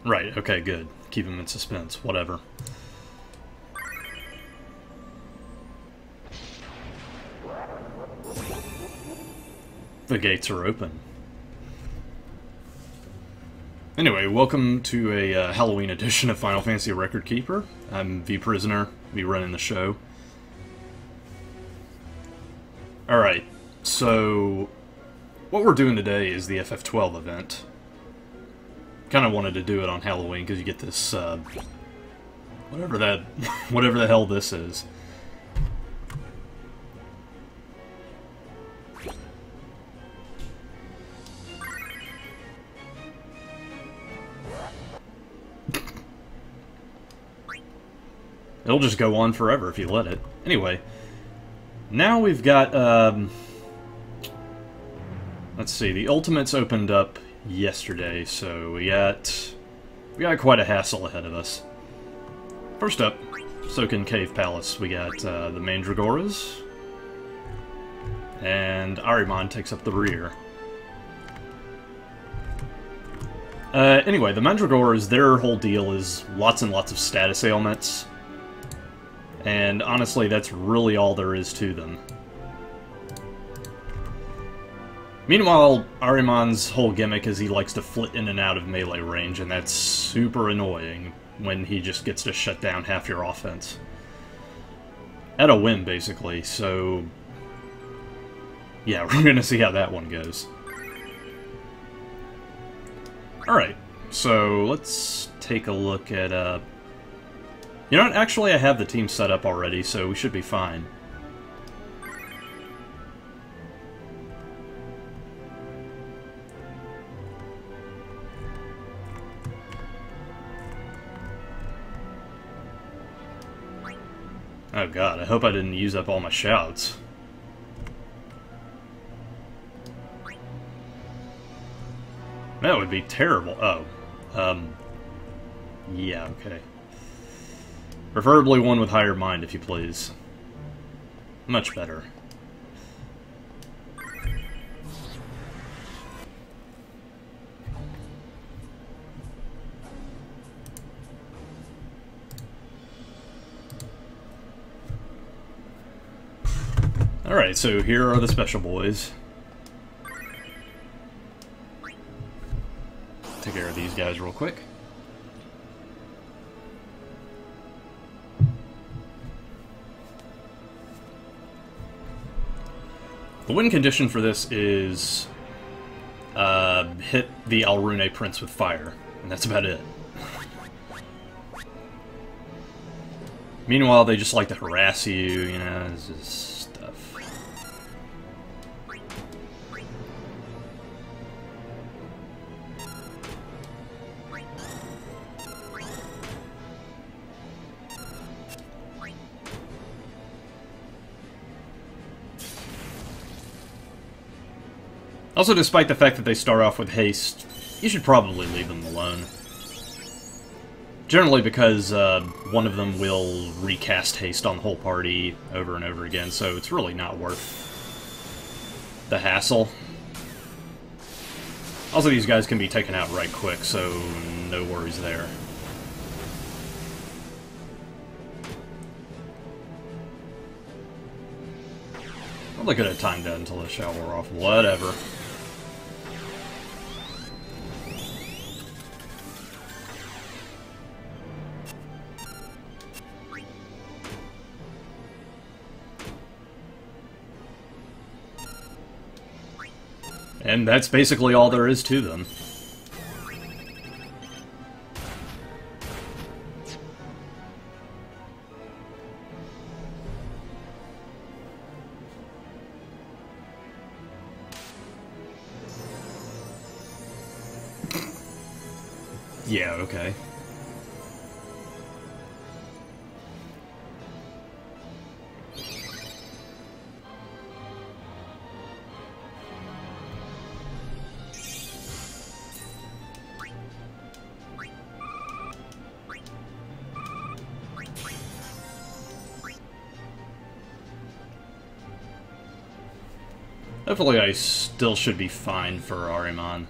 Right, okay, good. Keep him in suspense, whatever. The gates are open. Anyway, welcome to a Halloween edition of Final Fantasy Record Keeper. I'm V-Prisoner, be running the show. Alright, so what we're doing today is the FF12 event. Kind of wanted to do it on Halloween because you get this, whatever the hell this is. It'll just go on forever if you let it. Anyway, now we've got, let's see, the Ultimates opened up yesterday, so we got quite a hassle ahead of us. First up, Soken Cave Palace. We got the Mandragoras, and Ahriman takes up the rear. Anyway, the Mandragoras, their whole deal is lots and lots of status ailments. And honestly, that's really all there is to them. Meanwhile, Ahriman's whole gimmick is he likes to flit in and out of melee range, and that's super annoying when he just gets to shut down half your offense. At a whim, basically, so... yeah, we're gonna see how that one goes. Alright, so let's take a look at, you know what? Actually, I have the team set up already, so we should be fine. Oh god, I hope I didn't use up all my shouts. That would be terrible. Oh. Yeah, okay. Preferably one with higher mind, if you please. Much better. Alright, so here are the special boys. Take care of these guys real quick. The win condition for this is hit the Alrune Prince with fire, and that's about it. Meanwhile, they just like to harass you, you know, this is stuff. Also, despite the fact that they start off with haste, you should probably leave them alone. Generally because one of them will recast haste on the whole party over and over again, so it's really not worth the hassle. Also, these guys can be taken out right quick, so no worries there. Probably could have timed that until the shower wore off. Whatever. And that's basically all there is to them. Yeah, okay. Hopefully I still should be fine for Ahriman.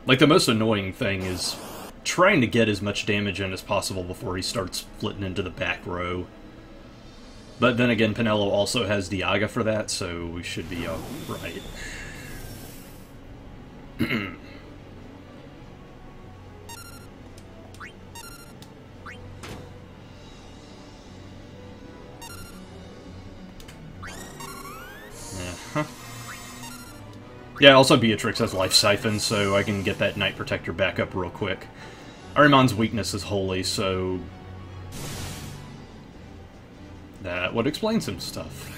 Like, the most annoying thing is trying to get as much damage in as possible before he starts flitting into the back row. But then again, Pinello also has Diaga for that, so we should be alright. Yeah, also Beatrix has Life Siphon, so I can get that Knight Protector back up real quick. Ahriman's weakness is Holy, so that would explain some stuff.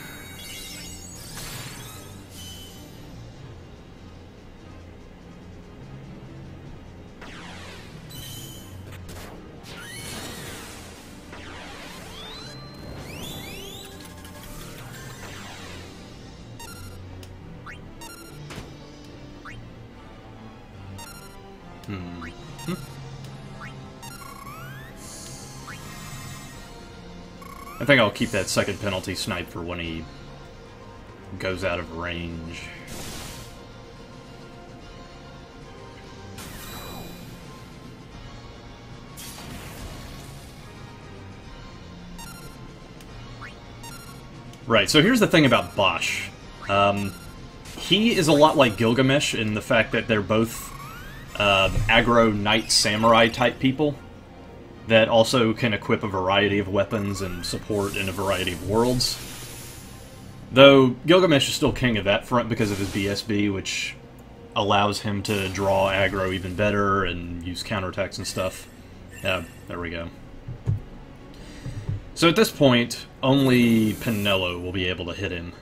I think I'll keep that second penalty snipe for when he goes out of range. Right, so here's the thing about Bosch. He is a lot like Gilgamesh in the fact that they're both aggro knight samurai type people that also can equip a variety of weapons and support in a variety of worlds. Though Gilgamesh is still king of that front because of his BSB, which allows him to draw aggro even better and use counterattacks and stuff. Yeah, there we go. So at this point, only Pinello will be able to hit him.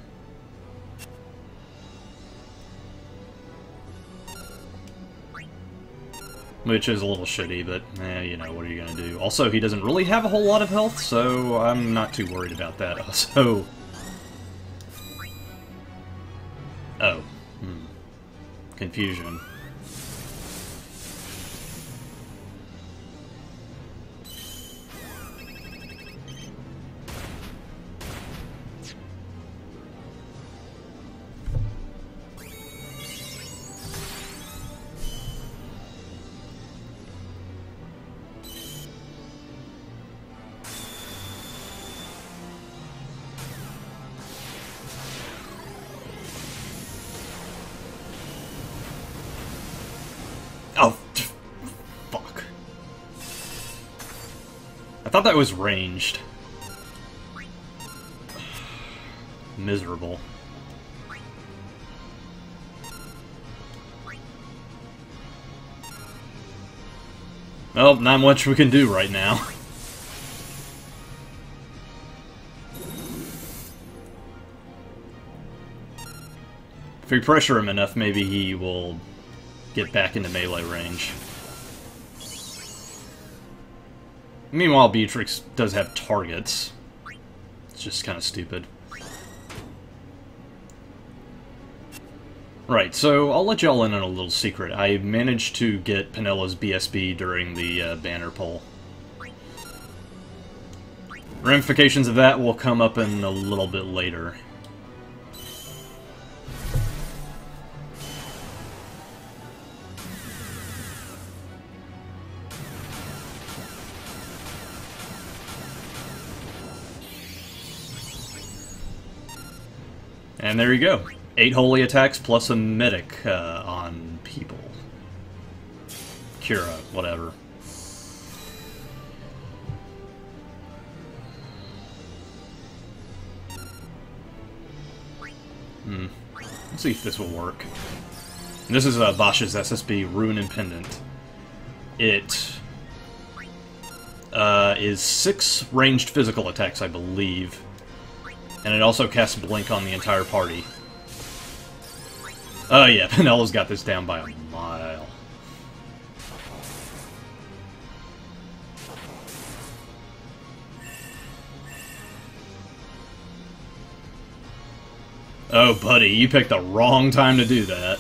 Which is a little shitty, but, you know, what are you gonna do? Also, he doesn't really have a whole lot of health, so I'm not too worried about that. Also... Oh. Confusion. Oh, fuck. I thought that was ranged. Miserable. Well, not much we can do right now. If we pressure him enough, maybe he will get back into melee range. Meanwhile, Beatrix does have targets. It's just kind of stupid. Right, so I'll let y'all in on a little secret. I managed to get Pinello's BSB during the banner pull. Ramifications of that will come up in a little bit later. And there you go. 8 holy attacks plus a medic on people. Cura, whatever. Let's see if this will work. And this is Bosch's SSB, Ruin and Pendant. It is 6 ranged physical attacks, I believe. And it also casts Blink on the entire party. Oh yeah, Pinello's got this down by a mile. Oh buddy, you picked the wrong time to do that.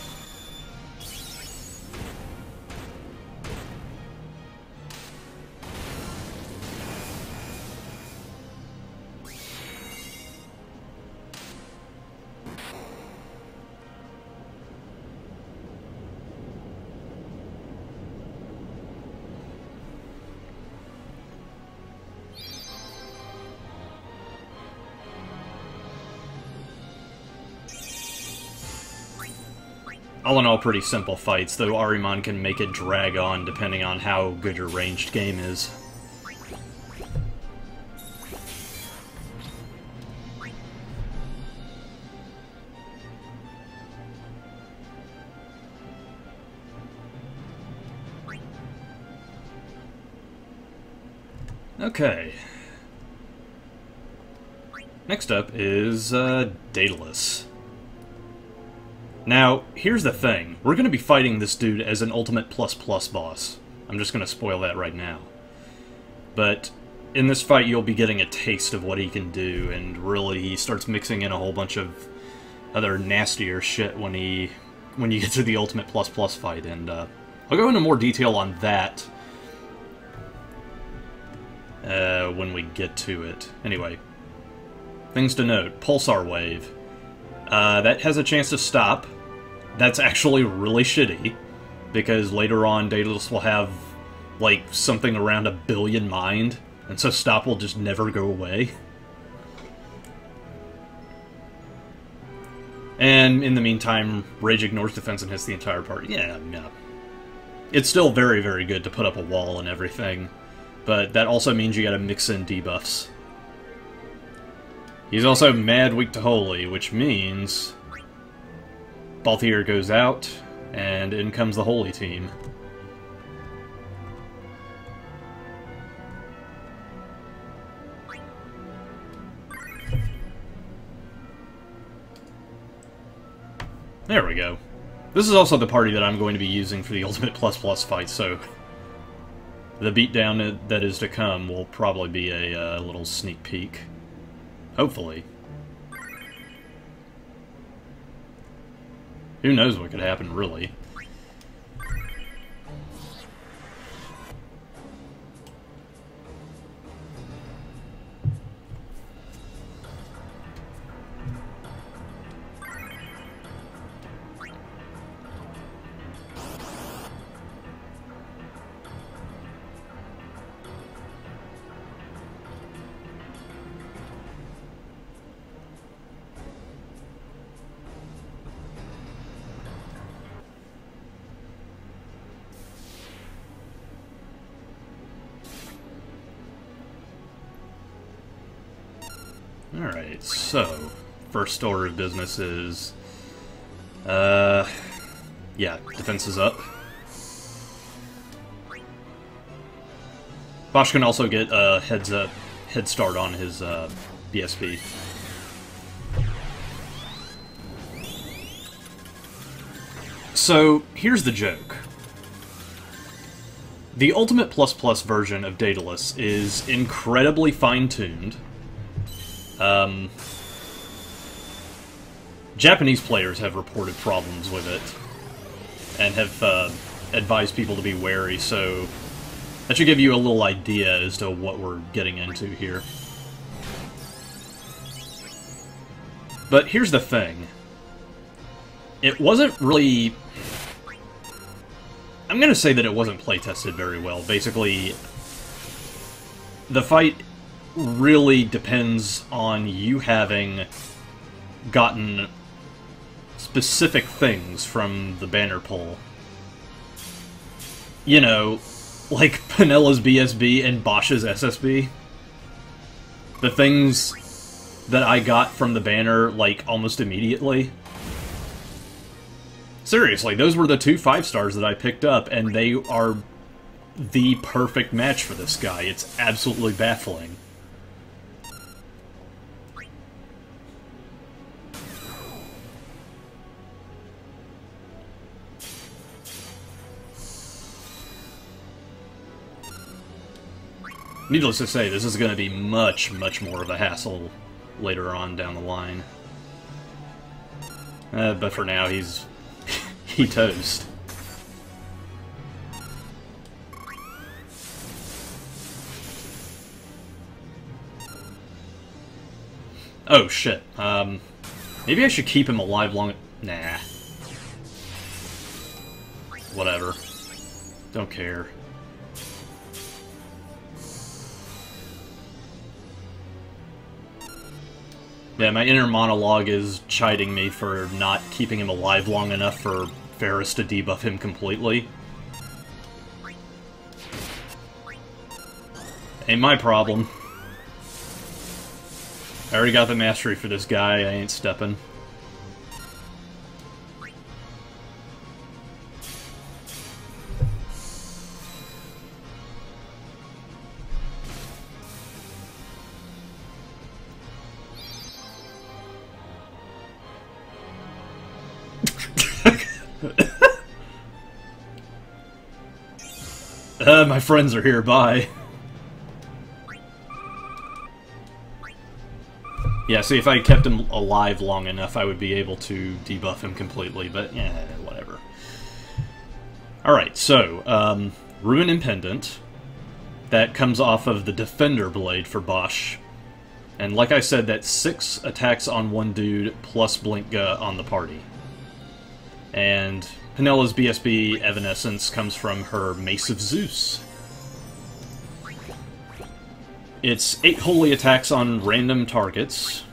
All in all, pretty simple fights, though Ahriman can make it drag on depending on how good your ranged game is. Okay. Next up is Daedalus. Now, here's the thing. We're going to be fighting this dude as an Ultimate Plus Plus boss. I'm just going to spoil that right now. But in this fight, you'll be getting a taste of what he can do, and really, he starts mixing in a whole bunch of other nastier shit when you get to the Ultimate Plus Plus fight, and I'll go into more detail on that when we get to it. Anyway, things to note. Pulsar Wave. That has a chance to stop. That's actually really shitty, because later on Daedalus will have, like, something around 1 billion mind, and so stop will just never go away. And in the meantime, Rage ignores defense and hits the entire party. Yeah. It's still very, very good to put up a wall and everything, but that also means you gotta mix in debuffs. He's also mad weak to Holy, which means Balthier goes out, and in comes the Holy team. There we go. This is also the party that I'm going to be using for the Ultimate Plus Plus fight, so the beatdown that is to come will probably be a little sneak peek. Hopefully. Who knows what could happen, really. Alright, so, first order of business is, yeah, defense is up. Bosch can also get a head start on his BSP. So, here's the joke. The Ultimate Plus Plus version of Daedalus is incredibly fine-tuned. Japanese players have reported problems with it, and have advised people to be wary, so that should give you a little idea as to what we're getting into here. But here's the thing. It wasn't really... I'm gonna say that it wasn't playtested very well. Basically, the fight really depends on you having gotten specific things from the banner pull. You know, like Penella's BSB and Bosch's SSB. The things that I got from the banner, like, almost immediately. Seriously, those were the 2 5-stars that I picked up, and they are the perfect match for this guy. It's absolutely baffling. Needless to say, this is going to be much, much more of a hassle later on down the line. But for now, he's toast. Oh, shit. Maybe I should keep him alive long... Nah. Whatever. Don't care. Yeah, my inner monologue is chiding me for not keeping him alive long enough for Ferris to debuff him completely. Ain't my problem. I already got the mastery for this guy, I ain't stepping. My friends are here, bye. Yeah, see, if I kept him alive long enough, I would be able to debuff him completely, but, yeah, whatever. Alright, so, Ruin Impendant. That comes off of the Defender Blade for Bosch. And like I said, that's 6 attacks on one dude, plus Blinkga on the party. And Penella's BSB Evanescence comes from her Mace of Zeus. It's 8 holy attacks on random targets,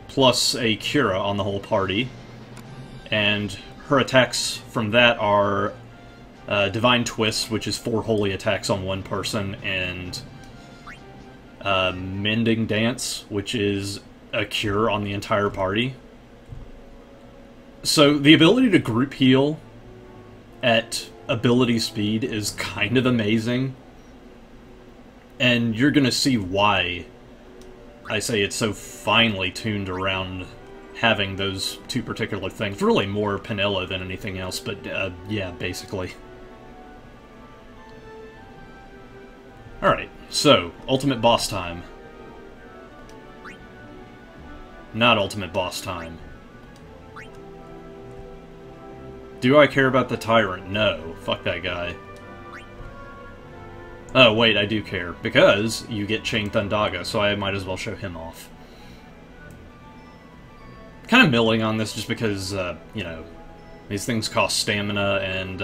plus a Cura on the whole party. And her attacks from that are Divine Twist, which is 4 holy attacks on one person, and Mending Dance, which is a cure on the entire party. So the ability to group heal at ability speed is kind of amazing. And you're gonna see why I say it's so finely tuned around having those two particular things. Really more Penella than anything else, but yeah, basically. Alright, so, ultimate boss time. Not ultimate boss time. Do I care about the Tyrant? No. Fuck that guy. Oh, wait, I do care. Because you get Chain Thundaga, so I might as well show him off. Kind of milling on this just because, you know, these things cost stamina, and,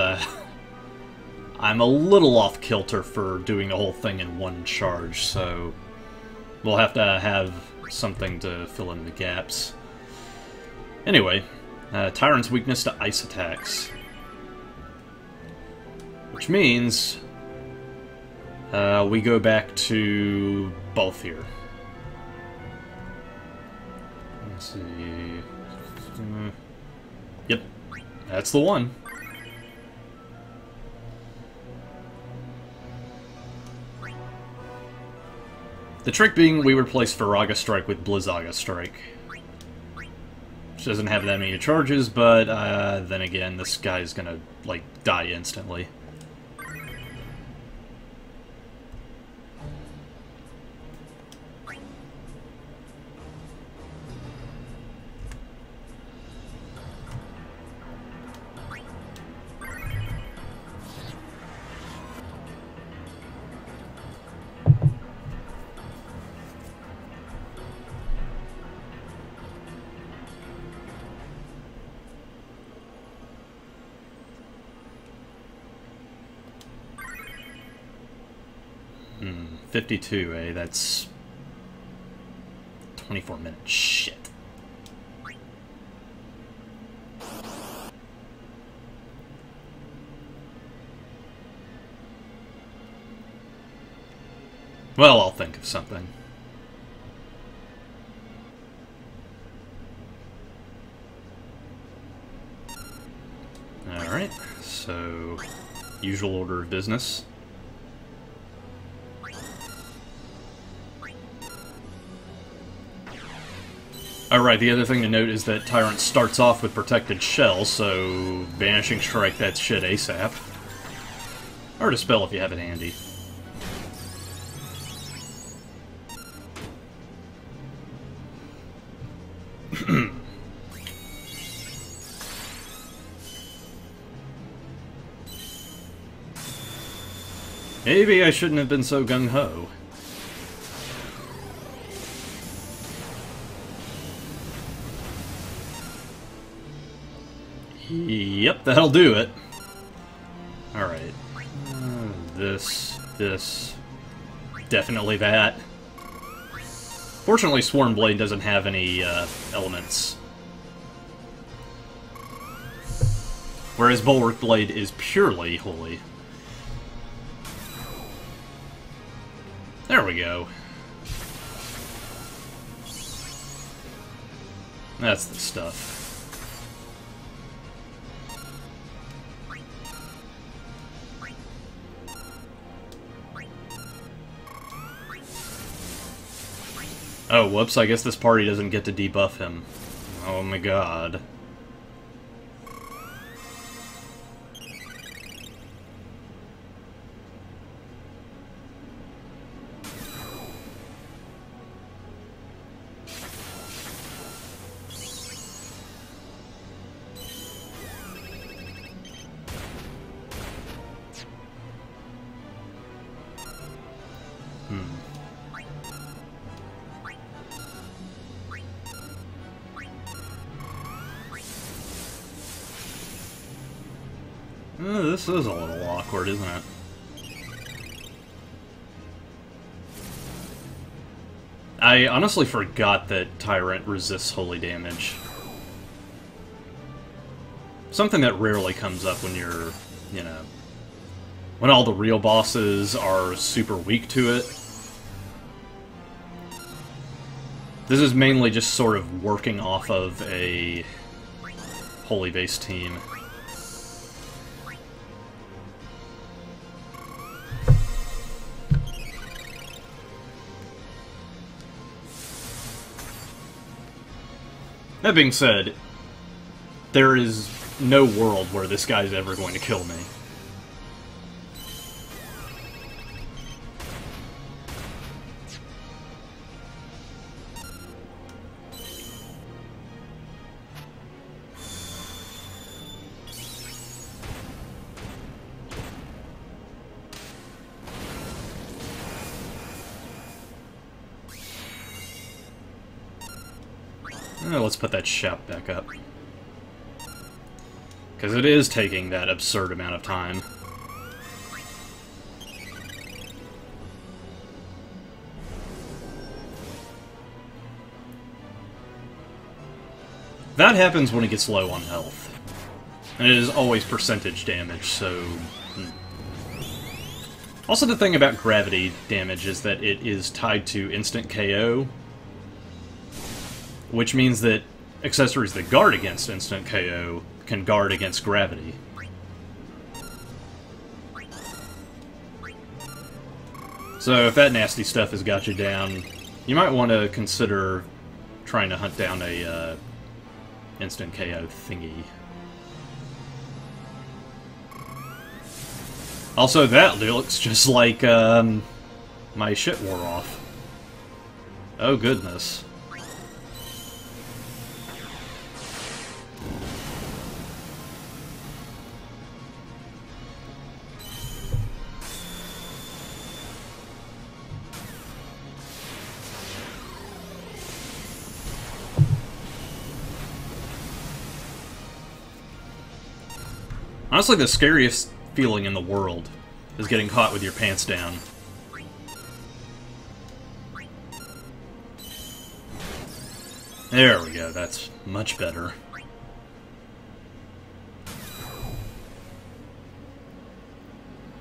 I'm a little off-kilter for doing the whole thing in one charge, so we'll have to have something to fill in the gaps. Anyway, Tyrant's weakness to ice attacks. Which means we go back to both here. Let's see. Yep, that's the one. The trick being we replace Firaga Strike with Blizzaga Strike. Which doesn't have that many charges, but then again, this guy's gonna, like, die instantly. Hmm, 52, eh? That's 24 minutes. Shit. Well, I'll think of something. Alright, so usual order of business. Alright, the other thing to note is that Tyrant starts off with Protected Shell, so Vanishing Strike that shit ASAP. Or Dispel if you have it handy. Maybe I shouldn't have been so gung-ho. Yep, that'll do it. Alright. This, definitely that. Fortunately, Swarm Blade doesn't have any elements. Whereas Bulwark Blade is purely holy. There we go. That's the stuff. Oh, whoops, I guess this party doesn't get to debuff him. Oh my god. This is a little awkward, isn't it? I honestly forgot that Tyrant resists holy damage. Something that rarely comes up when you're, you know, when all the real bosses are super weak to it. This is mainly just sort of working off of a holy-based team. That being said, there is no world where this guy's ever going to kill me. Let's put that shout back up. Because it is taking that absurd amount of time. That happens when it gets low on health. And it is always percentage damage, so... Also, the thing about gravity damage is that it is tied to instant KO, which means that accessories that guard against instant KO can guard against gravity. So if that nasty stuff has got you down, you might want to consider trying to hunt down a instant KO thingy. Also, that looks just like my shit wore off. Oh goodness. Honestly, the scariest feeling in the world is getting caught with your pants down. There we go, that's much better.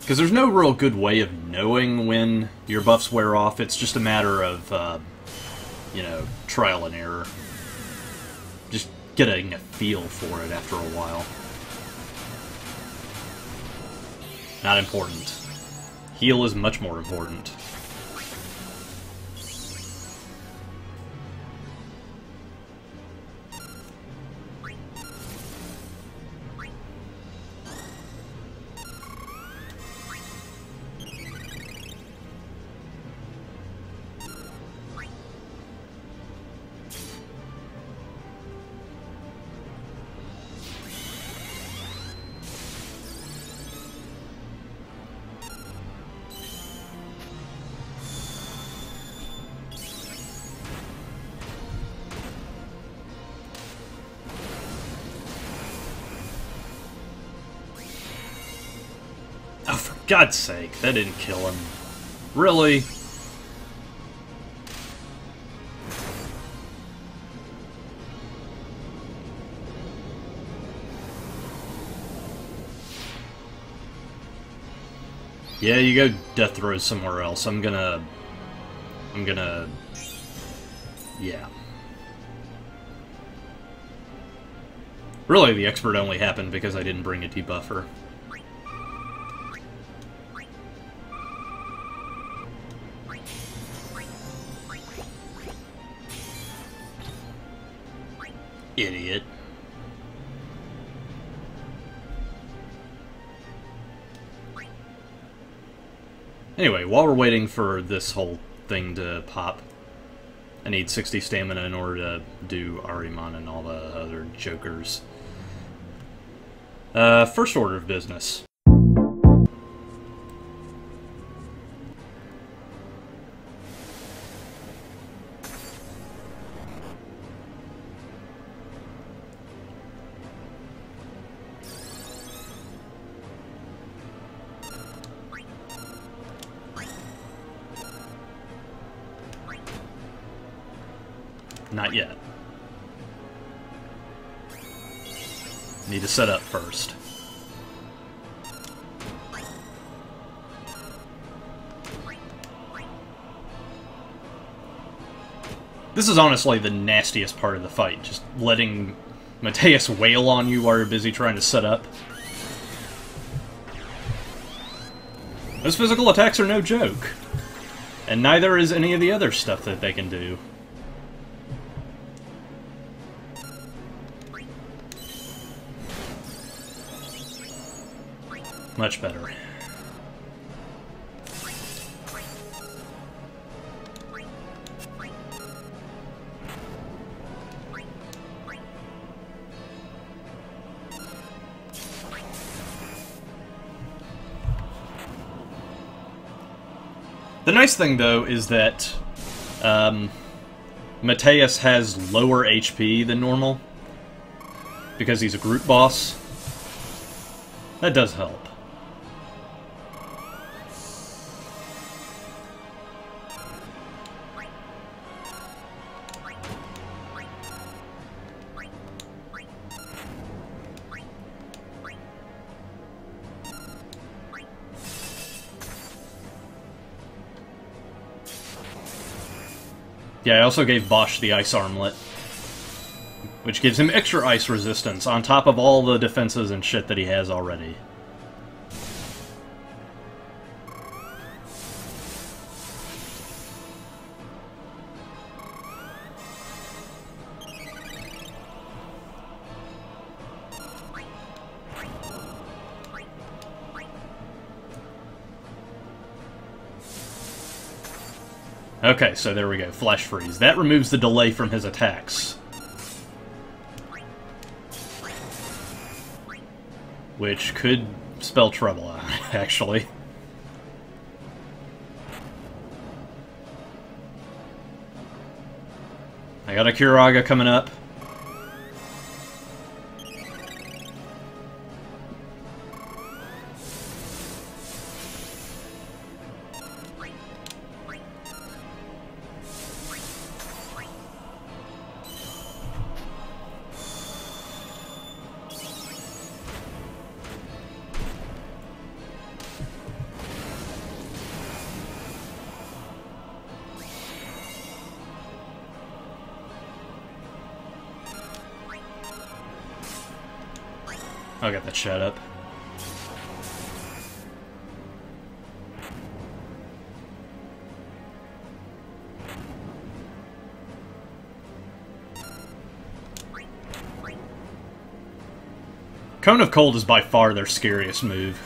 Because there's no real good way of knowing when your buffs wear off, it's just a matter of, you know, trial and error. Just getting a feel for it after a while. Not important. Heal is much more important. Oh, for God's sake, that didn't kill him. Really? Yeah, you go death throws somewhere else. I'm gonna... Yeah. Really, the expert only happened because I didn't bring a debuffer. Idiot. Anyway, while we're waiting for this whole thing to pop, I need 60 stamina in order to do Ahriman and all the other jokers. First order of business. Not yet. Need to set up first. This is honestly the nastiest part of the fight, just letting Mateus wail on you while you're busy trying to set up. Those physical attacks are no joke. And neither is any of the other stuff that they can do. Much better. The nice thing, though, is that Mateus has lower HP than normal because he's a group boss. That does help. Yeah, I also gave Bosch the ice armlet, which gives him extra ice resistance on top of all the defenses and shit that he has already. Okay, so there we go. Flash freeze. That removes the delay from his attacks. Which could spell trouble out, actually. I got a Kuraga coming up. I got that shut up. Cone of Cold is by far their scariest move.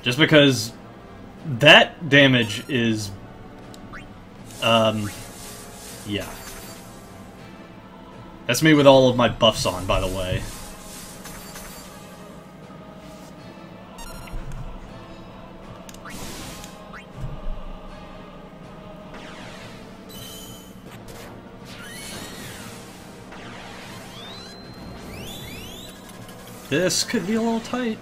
Just because that damage is... yeah. That's me with all of my buffs on, by the way. This could be a little tight.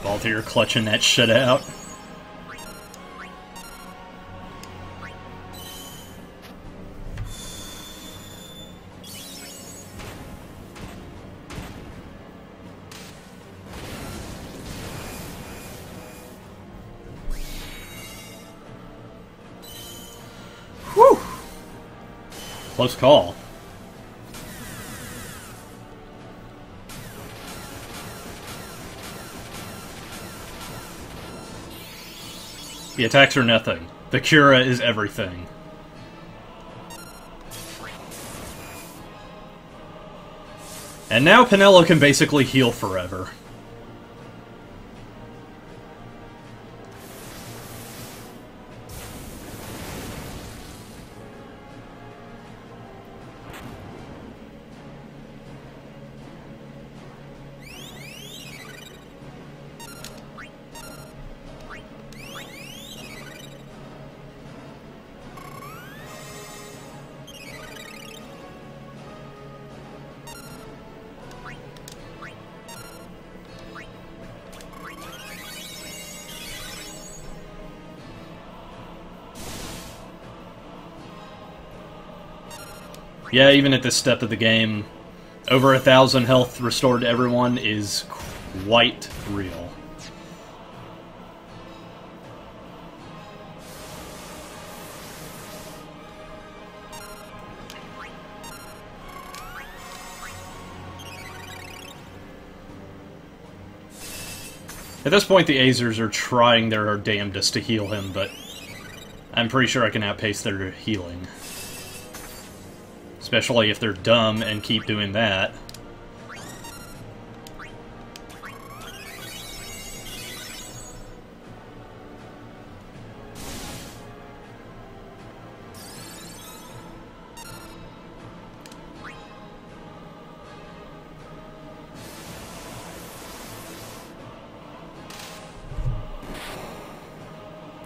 Balthier, you're clutching that shit out. Whew! Close call. The attacks are nothing. The Cura is everything. And now Penelo can basically heal forever. Yeah, even at this step of the game, over 1,000 health restored to everyone is quite real. At this point, the Azers are trying their damnedest to heal him, but I'm pretty sure I can outpace their healing. Especially if they're dumb and keep doing that.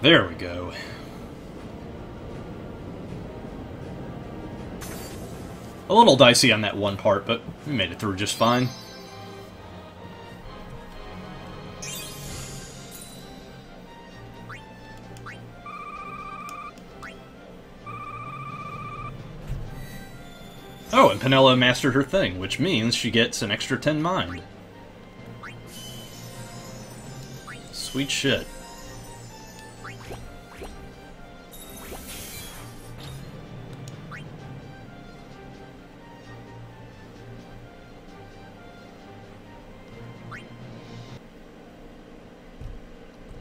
There we go. A little dicey on that one part, but we made it through just fine. Oh, and Penelo mastered her thing, which means she gets an extra 10 mind. Sweet shit.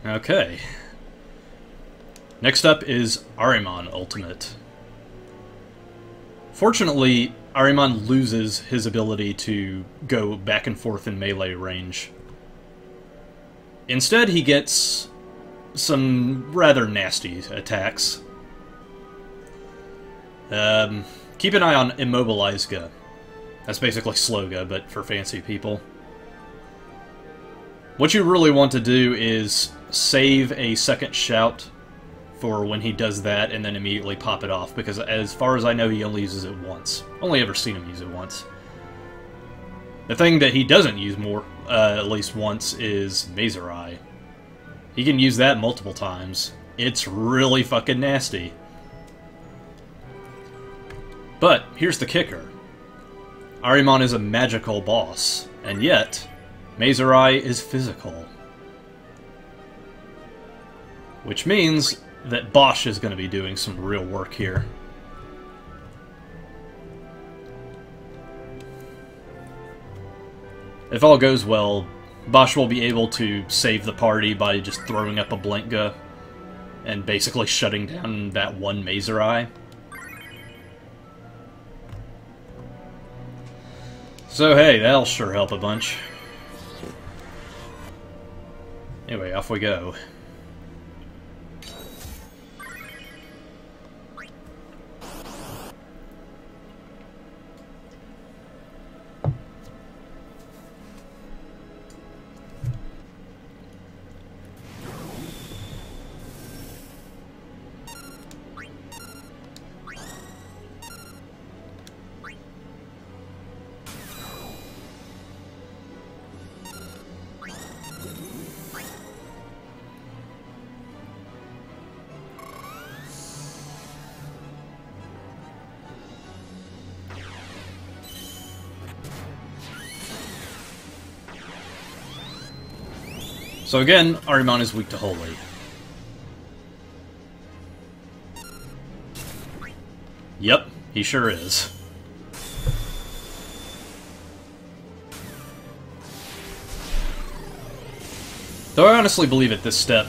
Okay. Next up is Ahriman Ultimate. Fortunately, Ahriman loses his ability to go back and forth in melee range. Instead, he gets some rather nasty attacks. Keep an eye on Immobilize Ga. That's basically Sloga, but for fancy people. What you really want to do is save a second shout for when he does that and then immediately pop it off, because as far as I know he only uses it once. Only ever seen him use it once. The thing that he doesn't use more, at least once, is Mazerai. He can use that multiple times. It's really fucking nasty. But here's the kicker. Ahriman is a magical boss, and yet Mazerai is physical. Which means that Bosch is going to be doing some real work here. If all goes well, Bosch will be able to save the party by just throwing up a Blinkga and basically shutting down that one Mazerai. So hey, that'll sure help a bunch. Anyway, off we go. So again, Ahriman is weak to Holy. Yep, he sure is. Though I honestly believe at this step,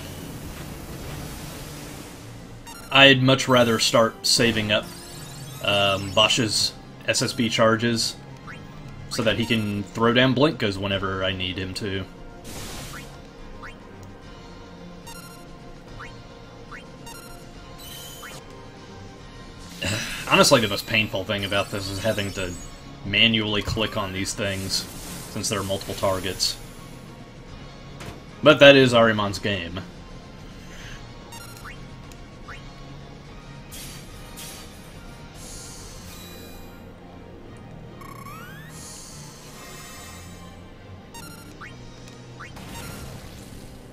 I'd much rather start saving up Bosch's SSB charges so that he can throw down Blinkos whenever I need him to. Honestly, the most painful thing about this is having to manually click on these things, since there are multiple targets. But that is Ahriman's game.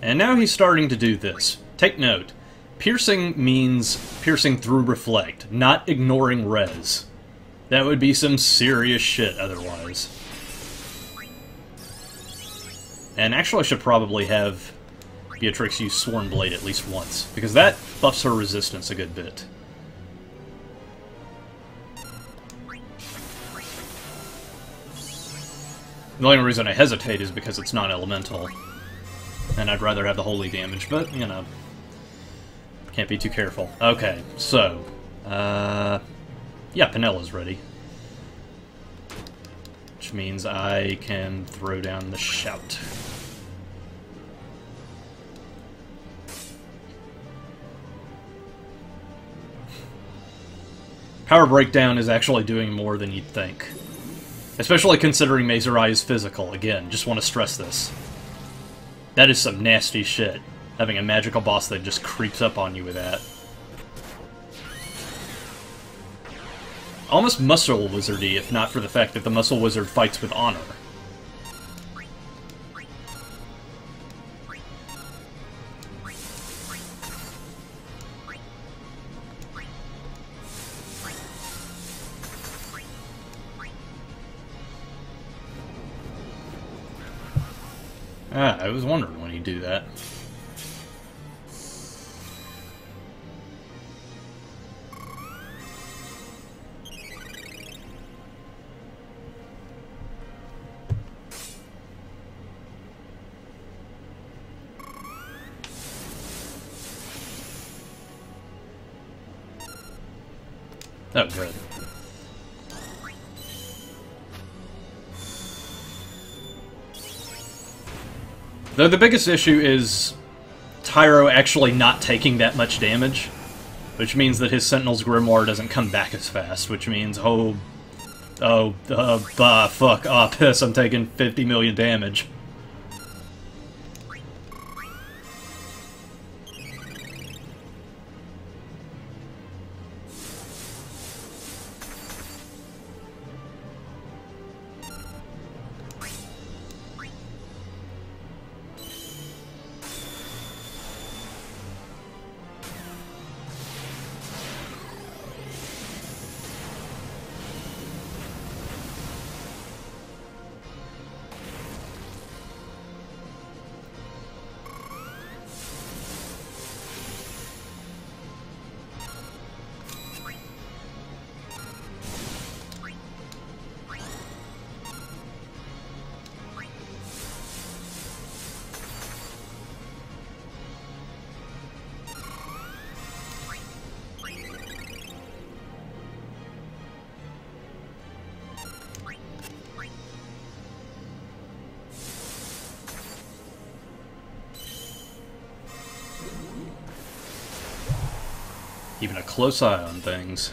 And now he's starting to do this. Take note. Piercing means piercing through reflect, not ignoring res. That would be some serious shit otherwise. And actually I should probably have Beatrix use Sworn Blade at least once, because that buffs her resistance a good bit. The only reason I hesitate is because it's non-elemental. And I'd rather have the holy damage, but, you know, can't be too careful. Okay, so, yeah, Pinella's ready. Which means I can throw down the Shout. Power Breakdown is actually doing more than you'd think. Especially considering Mazerai is physical. Again, just want to stress this. That is some nasty shit, having a magical boss that just creeps up on you with that. Almost Muscle Wizardy, if not for the fact that the Muscle Wizard fights with honor. Ah, I was wondering when he'd do that. Oh, good. Though the biggest issue is Tyro actually not taking that much damage, which means that his Sentinel's Grimoire doesn't come back as fast, which means, fuck, piss, I'm taking 50 million damage. Keeping a close eye on things.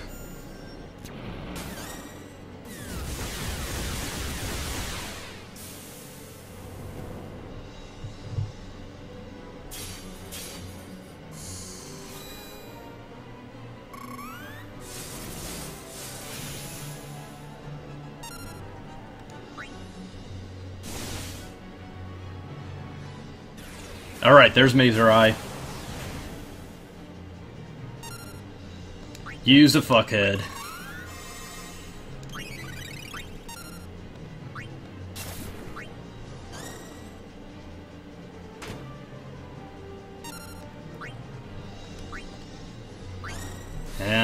Alright, there's Mazerai. Use a fuckhead.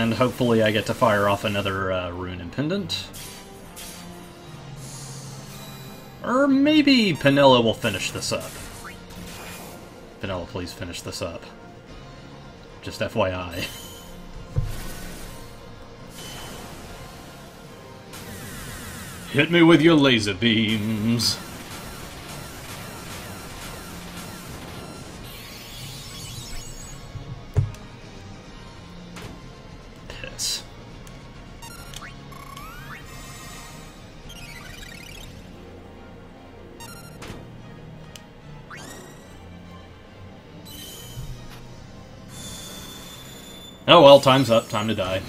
and hopefully I get to fire off another rune and pendant. Or maybe Penilla will finish this up. Penilla, please finish this up. Just FYI. Hit me with your laser beams. Piss. Oh well, time's up. Time to die.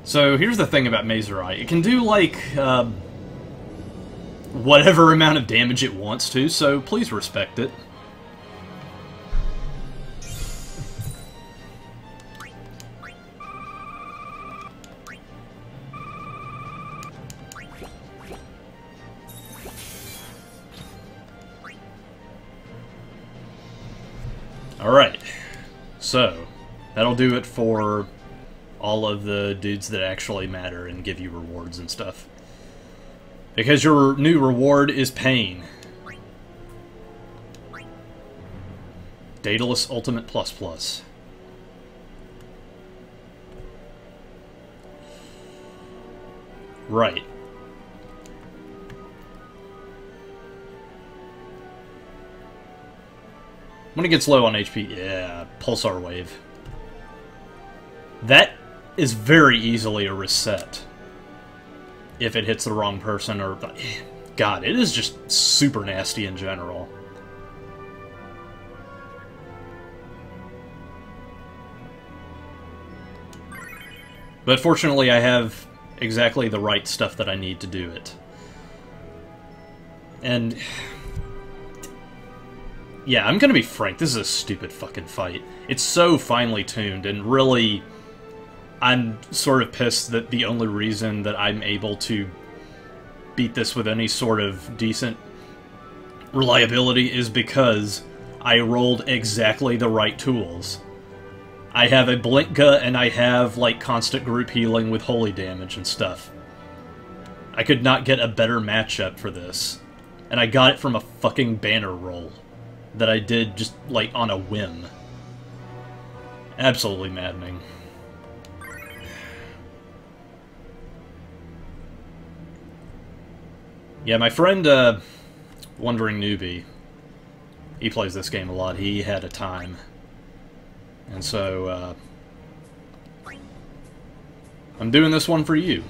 So here's the thing about Mazerai. It can do, like, whatever amount of damage it wants to, so please respect it. Alright, so that'll do it for all of the dudes that actually matter and give you rewards and stuff. Because your new reward is pain. Daedalus Ultimate Plus Plus. Right. When it gets low on HP, yeah, Pulsar Wave. That is very easily a reset. If it hits the wrong person, or... God, it is just super nasty in general. But fortunately, I have exactly the right stuff that I need to do it. And... yeah, I'm gonna be frank, this is a stupid fucking fight. It's so finely tuned, and really... I'm sort of pissed that the only reason that I'm able to beat this with any sort of decent reliability is because I rolled exactly the right tools. I have a Blinka and I have, like, constant group healing with holy damage and stuff. I could not get a better matchup for this. And I got it from a fucking banner roll that I did just, like, on a whim. Absolutely maddening. Yeah, my friend, Wandering Newbie, he plays this game a lot. He had a time. And so, I'm doing this one for you.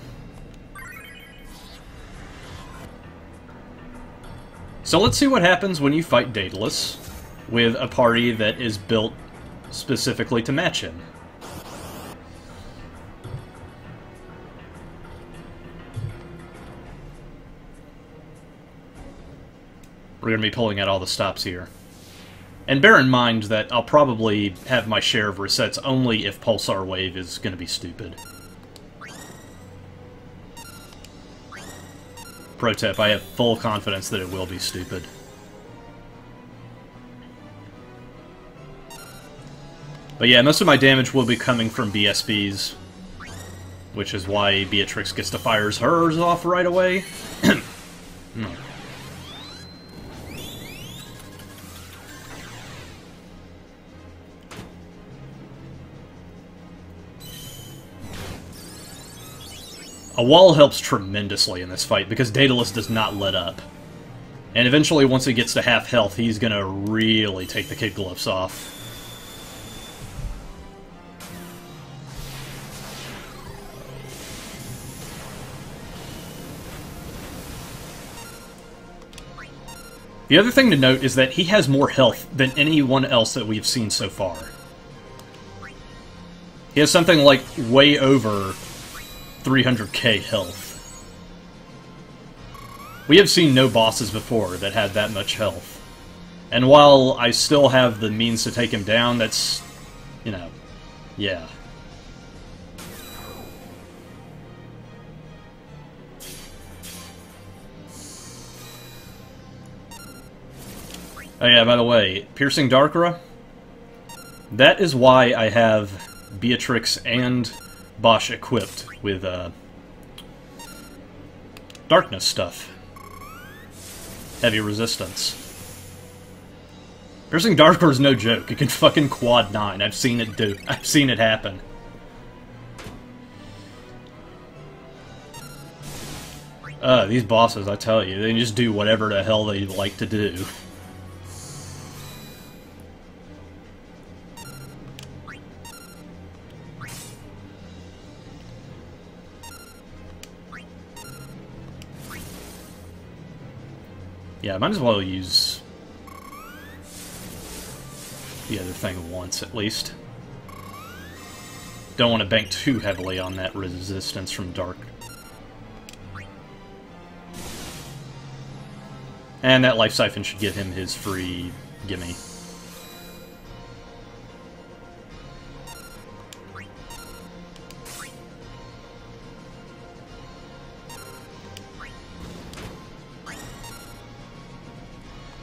So let's see what happens when you fight Daedalus with a party that is built specifically to match him. We're going to be pulling out all the stops here. And bear in mind that I'll probably have my share of resets only if Pulsar Wave is going to be stupid. Pro tip, I have full confidence that it will be stupid. But yeah, most of my damage will be coming from BSBs, which is why Beatrix gets to fire hers off right away. A wall helps tremendously in this fight, because Daedalus does not let up. And eventually, once he gets to half health, he's gonna really take the kid gloves off. The other thing to note is that he has more health than anyone else that we've seen so far. He has something like way over 300k health. We have seen no bosses before that had that much health. And while I still have the means to take him down, that's, you know, yeah. Oh yeah, by the way, Piercing Darkra, that is why I have Beatrix and Bosch equipped with darkness stuff. Heavy resistance. Piercing Darkra is no joke. It can fucking quad 9. I've seen it do. I've seen it happen. These bosses, I tell you, they just do whatever the hell they like to do. Yeah, I might as well use the other thing once, at least. Don't want to bank too heavily on that resistance from Dark. And that Life Siphon should give him his free gimme.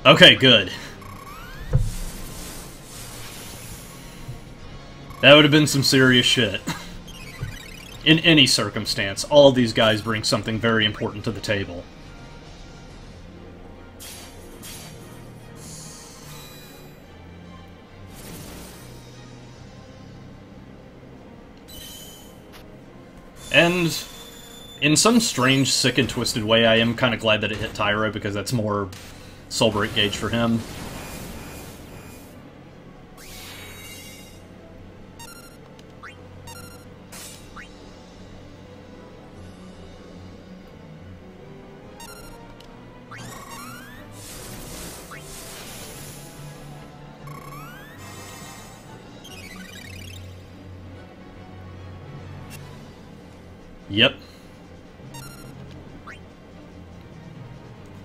Okay, good. That would have been some serious shit. In any circumstance, all of these guys bring something very important to the table. And in some strange, sick and twisted way, I am kind of glad that it hit Tyro, because that's more soul break gauge for him. Yep.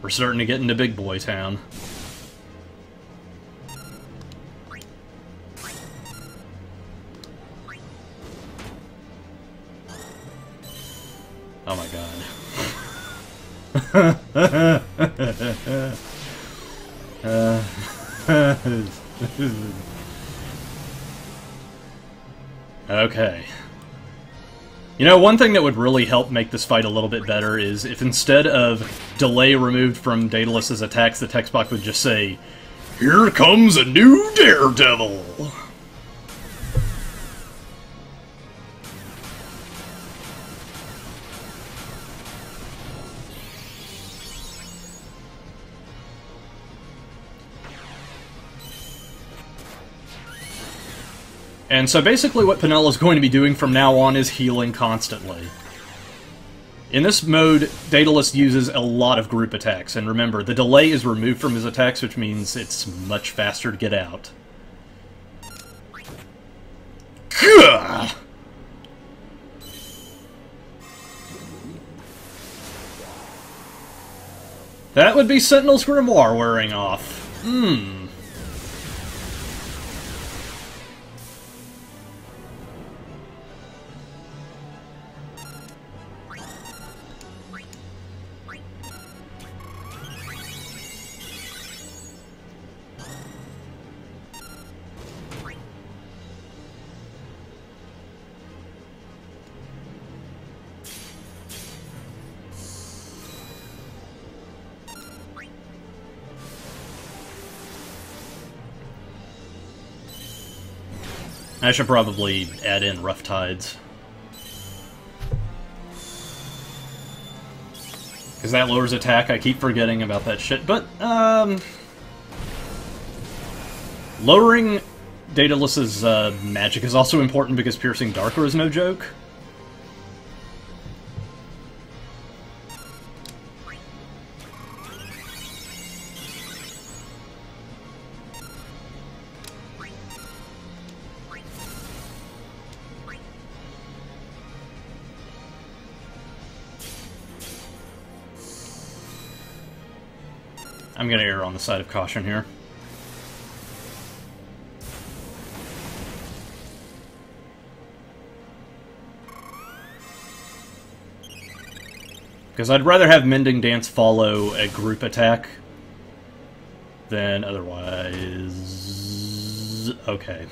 We're starting to get into big boy town. Oh my god. Okay. You know, one thing that would really help make this fight a little bit better is if instead of delay removed from Daedalus's attacks, the text box would just say, "Here comes a new Daredevil!" And so basically what Penella's going to be doing from now on is healing constantly. In this mode, Daedalus uses a lot of group attacks, and remember, the delay is removed from his attacks, which means it's much faster to get out. Gah! That would be Sentinel's Grimoire wearing off. I should probably add in Rough Tides. Because that lowers attack, I keep forgetting about that shit, but, lowering Daedalus's magic is also important because Piercing Darkra is no joke. I'm gonna err on the side of caution here. Because I'd rather have Mending Dance follow a group attack Then otherwise... okay.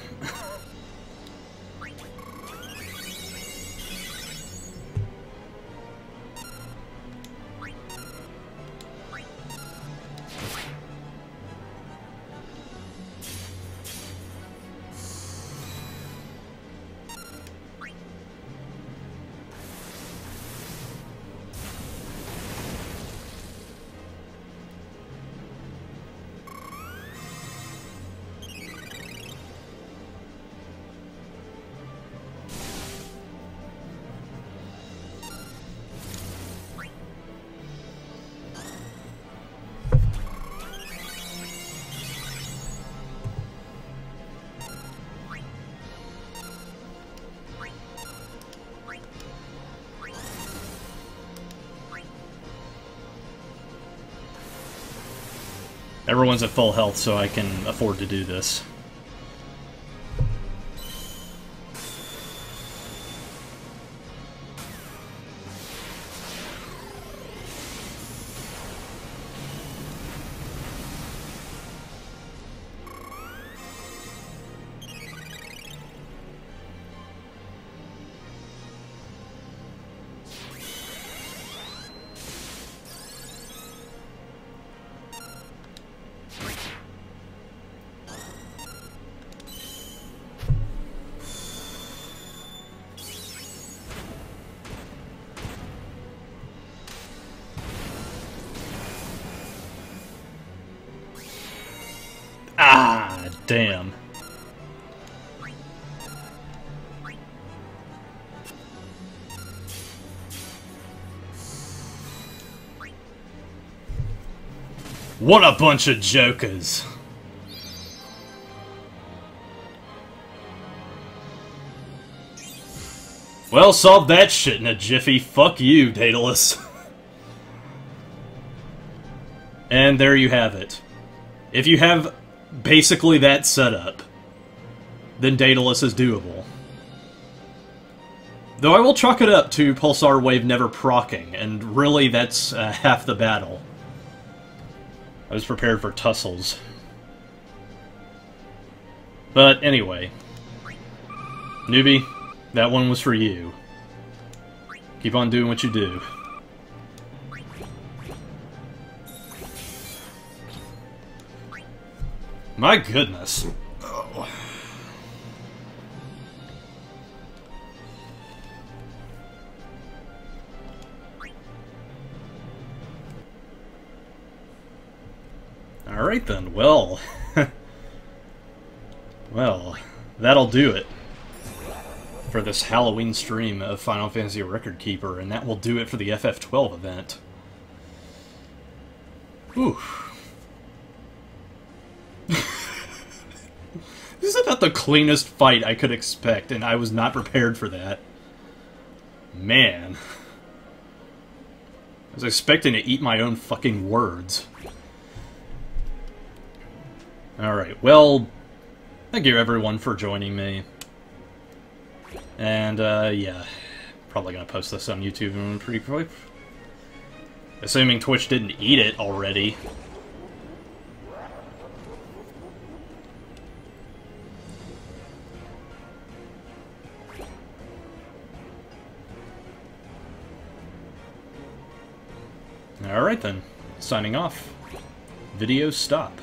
Everyone's at full health, so I can afford to do this. Ah, damn. What a bunch of jokers. Well, solve that shit in a jiffy. Fuck you, Daedalus. And there you have it. If you have basically that setup, then Daedalus is doable. Though I will chalk it up to Pulsar Wave never proccing, and really that's half the battle. I was prepared for tussles. But anyway, newbie, that one was for you. Keep on doing what you do. My goodness. Oh. Alright then, well... well, that'll do it for this Halloween stream of Final Fantasy Record Keeper, and that will do it for the FF12 event. Whew. This is about the cleanest fight I could expect, and I was not prepared for that. Man. I was expecting to eat my own fucking words. Alright, well, thank you everyone for joining me. And, yeah, probably gonna post this on YouTube pretty quick. Assuming Twitch didn't eat it already. Alright then, signing off. Video stop.